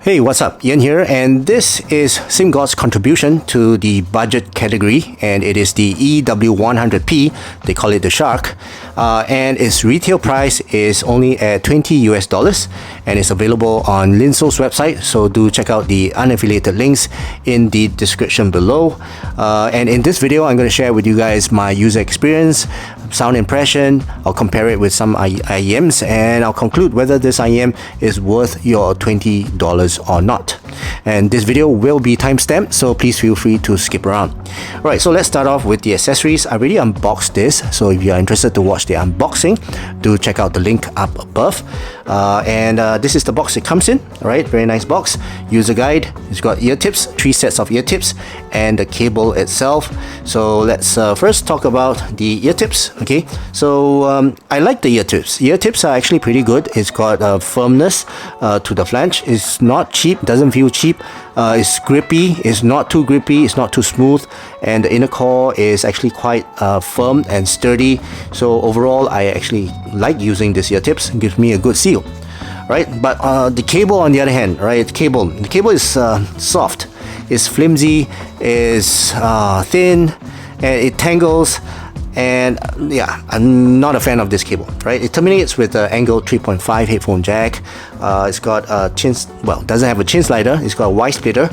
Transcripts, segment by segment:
Hey, what's up? Ian here, and this is SIMGOT's contribution to the budget category, and it is the EW100P. They call it the Shark, and its retail price is only at $20 and it's available on Linso's website. So do check out the unaffiliated links in the description below. And in this video, I'm going to share with you guys my user experience, sound impression. I'll compare it with some IEMs, and I'll conclude whether this IEM is worth your $20 or not. And this video will be timestamped, so please feel free to skip around. Alright, so let's start off with the accessories. I already unboxed this, so if you're interested to watch the unboxing, do check out the link up above. This is the box it comes in. Alright, very nice box. User guide. It's got ear tips, 3 sets of ear tips, and the cable itself. So let's first talk about the ear tips. Okay, so I like the ear tips. Ear tips are actually pretty good. It's got firmness to the flange. It's not cheap, doesn't feel cheap. It's grippy, it's not too grippy, it's not too smooth, and the inner core is actually quite firm and sturdy. So overall, I actually like using these ear tips. It gives me a good seal. Right, but the cable on the other hand, right, the cable is soft, it's flimsy, is thin, and it tangles. And yeah, I'm not a fan of this cable, right? It terminates with an angled 3.5 headphone jack. It's got a chin, well, doesn't have a chin slider. It's got a wide splitter,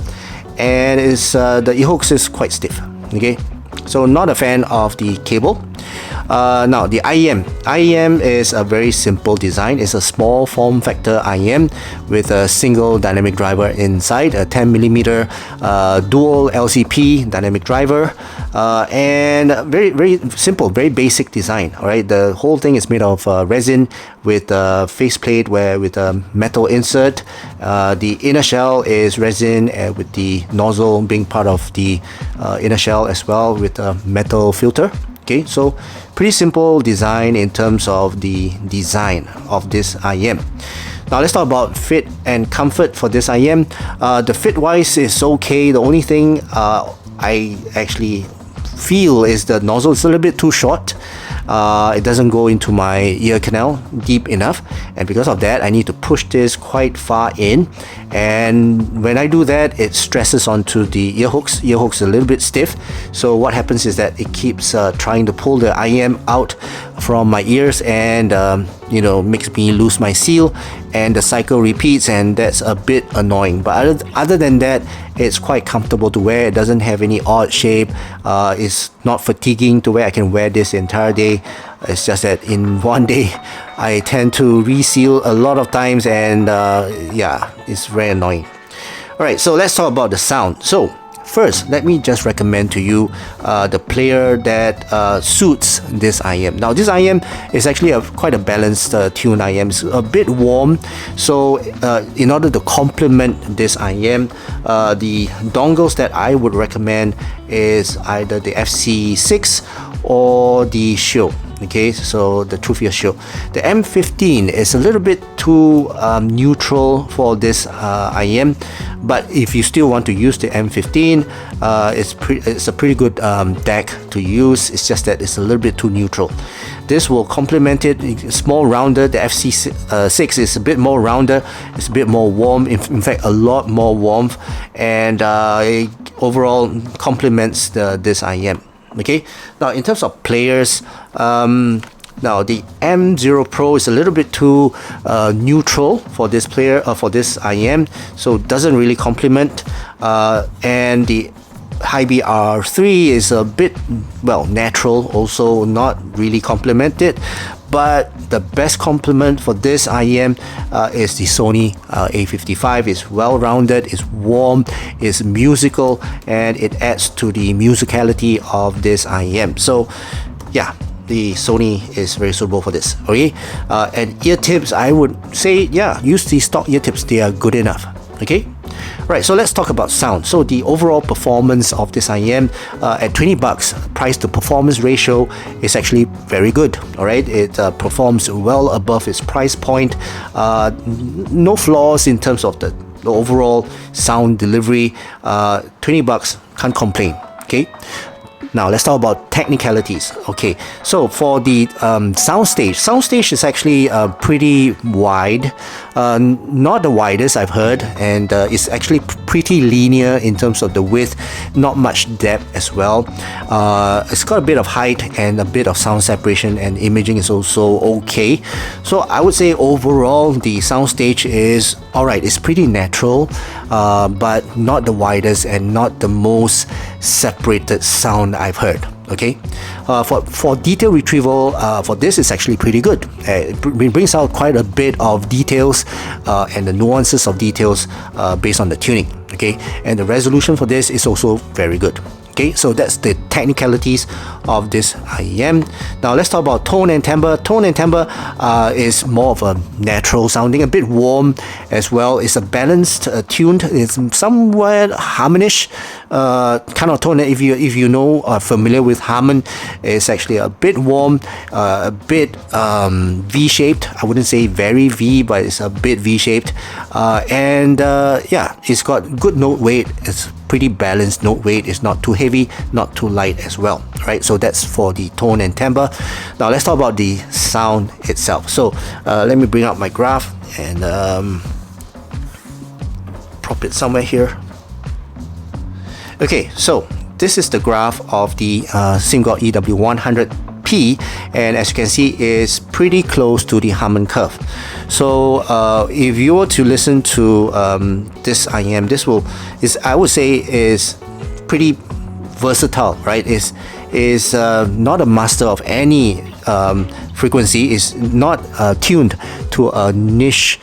and the ear hooks is quite stiff. Okay, so not a fan of the cable. Now the IEM is a very simple design. It's a small form factor IEM with a single dynamic driver inside, a 10mm dual LCP dynamic driver, and very simple, very basic design. All right, the whole thing is made of resin with a faceplate with a metal insert. The inner shell is resin with the nozzle being part of the inner shell as well, with a metal filter. Okay, so pretty simple design in terms of the design of this IEM. Now let's talk about fit and comfort for this IEM. The fit wise is okay. The only thing I actually feel is the nozzle is a little bit too short. It doesn't go into my ear canal deep enough, and because of that I need to push this quite far in, and when I do that it stresses onto the ear hooks a little bit stiff. So what happens is that it keeps trying to pull the IEM out from my ears, and makes me lose my seal, and the cycle repeats, and that's a bit annoying. But other than that, it's quite comfortable to wear. It doesn't have any odd shape. It's not fatiguing to wear. I can wear this the entire day. It's just that in one day I tend to reseal a lot of times, and yeah, it's very annoying. Alright, so let's talk about the sound. So first, let me just recommend to you the player that suits this IEM. Now this IEM is actually quite a balanced tune IEM. It's a bit warm, so in order to complement this IEM, the dongles that I would recommend is either the FC6 or the Shield. Okay, so the Truth Ear Shield. The M15 is a little bit too neutral for this IEM, but if you still want to use the M15, it's a pretty good deck to use. It's just that it's a little bit too neutral. This will complement it. It's more rounded. The FC6 is a bit more rounder. It's a bit more warm. In fact, a lot more warmth, and it overall complements this IEM. Okay, now in terms of players, now the M0 Pro is a little bit too neutral for this player, for this IEM, so it doesn't really complement. And the Hi-B R3 is a bit, well, natural, also not really complemented. But the best complement for this IEM is the Sony A55. It's well-rounded, it's warm, it's musical, and it adds to the musicality of this IEM. So yeah, the Sony is very suitable for this. Okay, and ear tips, I would say, yeah, use the stock ear tips. They are good enough. Okay. Right, so let's talk about sound. So the overall performance of this IEM at $20, price to performance ratio is actually very good. All right, it performs well above its price point. No flaws in terms of the overall sound delivery. $20, can't complain. Okay. Now let's talk about technicalities. Okay, so for the soundstage is actually pretty wide. Not the widest I've heard, and it's actually pretty linear in terms of the width, not much depth as well. It's got a bit of height and a bit of sound separation, and imaging is also okay. So I would say overall the soundstage is alright. It's pretty natural, but not the widest and not the most separated sound I've heard. Okay, for detail retrieval, for this is actually pretty good. It brings out quite a bit of details and the nuances of details based on the tuning. Okay, and the resolution for this is also very good. Okay, so that's the technicalities of this IEM. Now let's talk about tone and timbre. Tone and timbre is more of a natural sounding, a bit warm as well. It's a balanced, tuned. It's somewhat harmonish kind of tone. If you know, are familiar with Harman, it's actually a bit warm, a bit V-shaped. I wouldn't say very V, but it's a bit V-shaped. Yeah, it's got good note weight. It's pretty balanced note weight. It's not too heavy, not too light as well, right? So that's for the tone and timbre. Now let's talk about the sound itself. So let me bring out my graph and prop it somewhere here. Okay, so this is the graph of the SIMGOT EW100P, and as you can see, it's pretty close to the Harman curve. So if you were to listen to this IEM, I would say is pretty versatile, right? Is not a master of any frequency. Is not tuned to a niche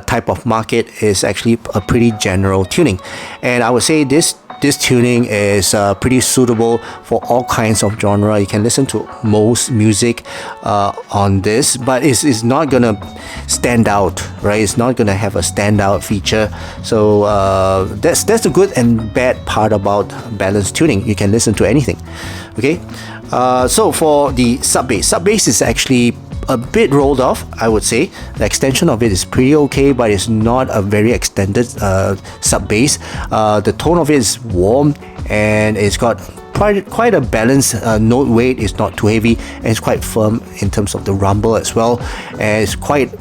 type of market. Is actually a pretty general tuning, and I would say this tuning is pretty suitable for all kinds of genre. You can listen to most music on this, but it's not gonna stand out, right? It's not gonna have a standout feature. So that's the good and bad part about balanced tuning. You can listen to anything. Okay, so for the sub bass is actually a bit rolled off, I would say. The extension of it is pretty okay, but it's not a very extended sub bass. The tone of it is warm, and it's got quite a balanced note weight. It's not too heavy, and it's quite firm in terms of the rumble as well. And it's quite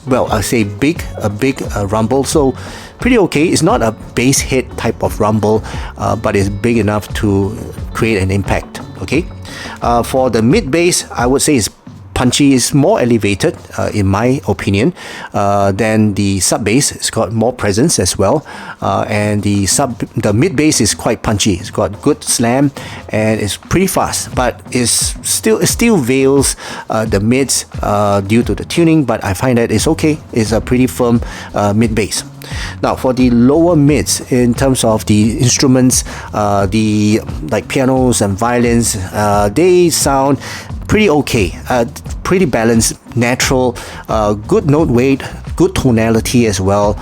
well, I say a big rumble, so pretty okay. It's not a bass hit type of rumble, but it's big enough to create an impact. Okay, for the mid bass, I would say it's punchy. Is more elevated in my opinion than the sub bass. It's got more presence as well, and the mid bass is quite punchy. It's got good slam and it's pretty fast, but it still veils the mids due to the tuning, but I find that it's okay. It's a pretty firm mid bass. Now for the lower mids, in terms of the instruments, the like pianos and violins, they sound pretty okay, pretty balanced, natural, good note weight, good tonality as well,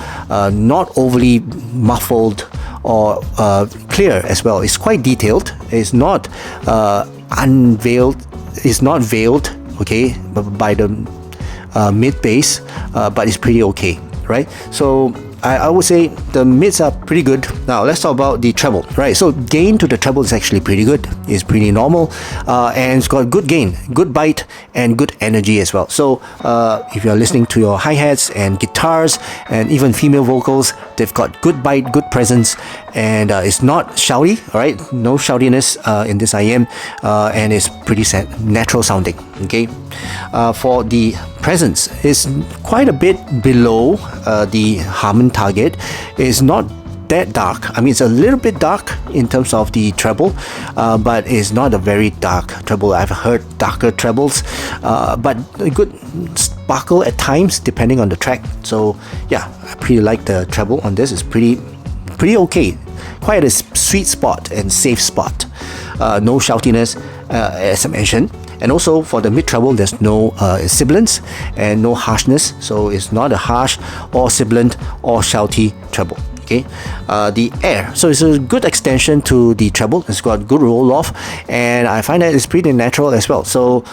not overly muffled or clear as well. It's quite detailed. It's not unveiled. It's not veiled, okay, by the mid bass, but it's pretty okay, right? So I would say the mids are pretty good. Now let's talk about the treble, right? So gain to the treble is actually pretty good. It's pretty normal, and it's got good gain, good bite, and good energy as well. So if you're listening to your hi-hats and guitars and even female vocals, they've got good bite, good presence, and it's not shouty, all right? No shoutiness in this IEM, and it's pretty natural sounding. Okay, for the presence, is quite a bit below the Harman target. It's not that dark. I mean, it's a little bit dark in terms of the treble, but it's not a very dark treble. I've heard darker trebles, but a good sparkle at times depending on the track. So yeah, I pretty like the treble on this. It's pretty okay. Quite a sweet spot and safe spot. No shoutiness, as I mentioned. And also for the mid treble, there's no sibilance and no harshness, so it's not a harsh or sibilant or shouty treble. Okay, the air, so it's a good extension to the treble. It's got good roll off, and I find that it's pretty natural as well. So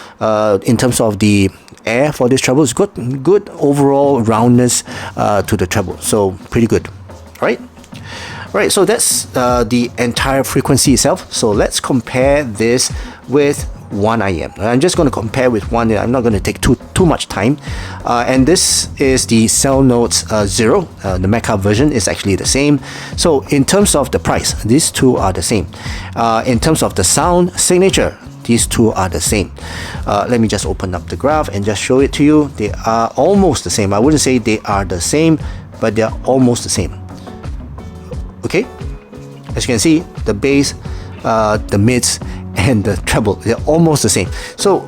in terms of the air for this treble, it's good overall roundness to the treble, so pretty good, right? Right, so that's the entire frequency itself. So let's compare this with one IM. I'm just going to compare with one. I'm not going to take too much time. And this is the Cell Notes 0. The Mecca version is actually the same. So in terms of the price, these two are the same. In terms of the sound signature, these two are the same. Let me just open up the graph and just show it to you. They are almost the same. I wouldn't say they are the same, but they are almost the same. Okay, as you can see, the bass, the mids, and the treble, they're almost the same. So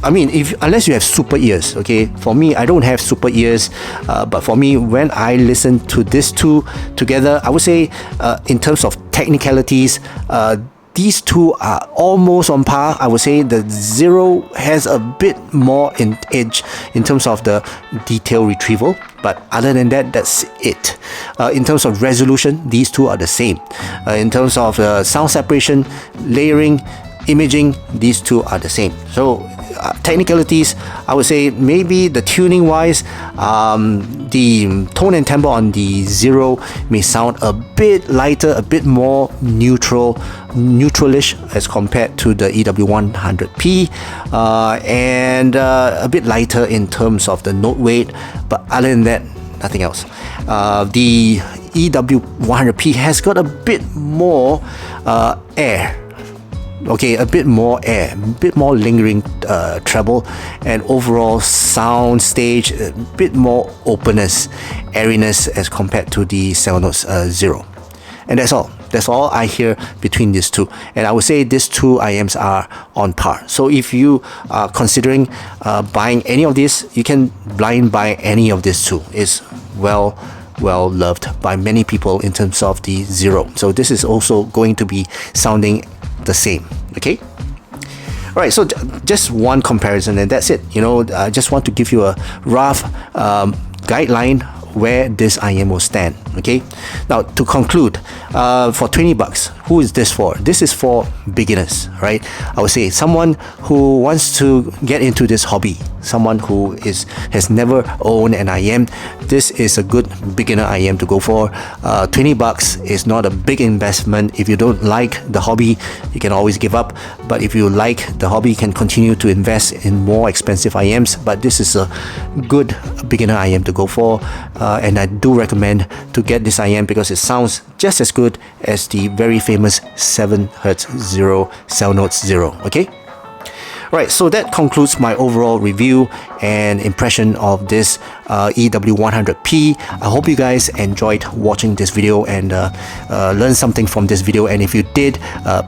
I mean, unless you have super ears, okay, for me, I don't have super ears, but for me, when I listen to these two together, I would say in terms of technicalities, these two are almost on par. I would say the 0 has a bit more edge in terms of the detail retrieval, but other than that, that's it. In terms of resolution, these two are the same. In terms of sound separation, layering, imaging, these two are the same. So technicalities, I would say maybe the tuning wise, the tone and timbre on the 0 may sound a bit lighter, a bit more neutralish as compared to the EW100P, and a bit lighter in terms of the note weight, but other than that, nothing else. The EW100P has got a bit more air. Okay, a bit more air, a bit more lingering treble, and overall sound stage, a bit more openness, airiness as compared to the Cell Notes 0. And that's all. That's all I hear between these two. And I would say these two IMs are on par. So if you are considering buying any of these, you can blind buy any of these two. It's well loved by many people in terms of the 0. So this is also going to be sounding the same. Okay, all right, so just one comparison and that's it. You know, I just want to give you a rough guideline where this IM will stand. Okay, now to conclude, for 20 bucks, who is this for? This is for beginners, right? I would say someone who wants to get into this hobby, someone who has never owned an IM. This is a good beginner IM to go for. 20 bucks is not a big investment. If you don't like the hobby, you can always give up, but if you like the hobby, you can continue to invest in more expensive IMs. But this is a good beginner IM to go for, and I do recommend to get this IM because it sounds just as good as the very famous 7Hz 0 Cell Notes 0. Okay, right, so that concludes my overall review and impression of this EW100P. I hope you guys enjoyed watching this video and learned something from this video, and if you did,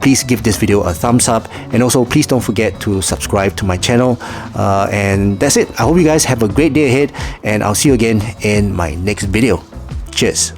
please give this video a thumbs up, and also please don't forget to subscribe to my channel, and that's it. I hope you guys have a great day ahead, and I'll see you again in my next video. Cheers.